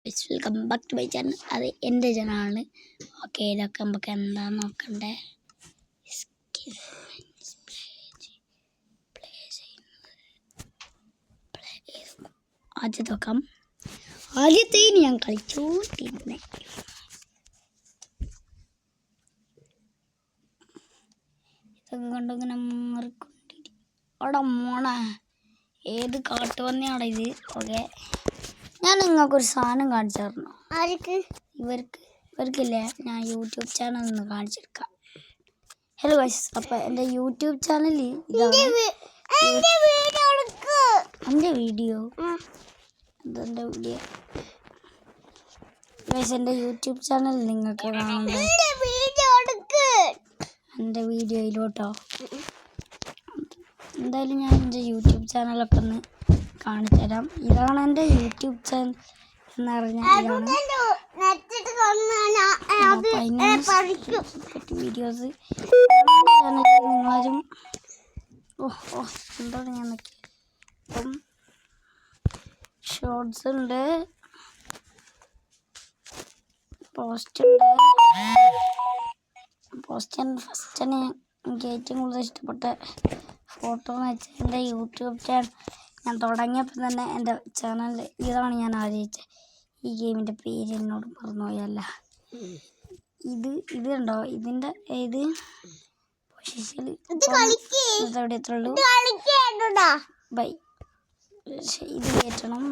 Welcome back to my channel. അത് എൻ്റെ ചാനലാണ്. ഓക്കെ, ഇതൊക്കെ നമുക്ക് എന്താണെന്ന് നോക്കണ്ടേ. ആദ്യത്തെ നോക്കാം. ആദ്യത്തെ ഞാൻ കളിച്ചോണ്ടിരുന്നേ ഇതൊക്കെ കണ്ടിങ്ങനെ മാറിക്കൊണ്ടിരിക്കും. അവിടെ മോണേ ഏത് കാട്ടുപന്നിയാടാ ഇത്. ഓക്കെ, ഞാൻ നിങ്ങൾക്കൊരു സാധനം കാണിച്ചു തരണം. ആർക്ക്? ഇവർക്കില്ലേ, ഞാൻ യൂട്യൂബ് ചാനൽ ഒന്ന് കാണിച്ചെടുക്കാം. ഹലോ ഗൈസ്, അപ്പം എൻ്റെ യൂട്യൂബ് ചാനലിൽ എൻ്റെ വീഡിയോ ഗൈസ്, എൻ്റെ യൂട്യൂബ് ചാനൽ നിങ്ങൾക്ക് കാണുന്നത് എൻ്റെ വീഡിയോയിലോട്ടോ. എന്തായാലും ഞാൻ എൻ്റെ യൂട്യൂബ് ചാനലൊക്കെ ഒന്ന് കാണിച്ചു തരാം. ഇതാണ് എൻ്റെ യൂട്യൂബ് ചാനൽ എന്ന് പറഞ്ഞാൽ വീഡിയോസ് നിങ്ങളാരും എന്താണ് ഞാൻ നോക്കി. അപ്പം ഷോർട്സ് ഉണ്ട്, പോസ്റ്റ് ഫസ്റ്റ് എനിക്ക് ഏറ്റവും കൂടുതൽ ഇഷ്ടപ്പെട്ട ഫോട്ടോ എന്ന് വെച്ചാൽ എൻ്റെ യൂട്യൂബ് ചാനൽ ഞാൻ തുടങ്ങിയപ്പോൾ തന്നെ എൻ്റെ ചാനൽ ഇതാണ് ഞാൻ ആലോചിച്ചത്. ഈ ഗെയിമിൻ്റെ പേര് എന്നോട് മറന്നുപോയല്ല. ഇത് കണ്ടോ, ഇതിൻ്റെ ഇത് പൊസിഷനിൽ എത്രയുള്ളൂ. ബൈ, ഇത് കയറ്റണം.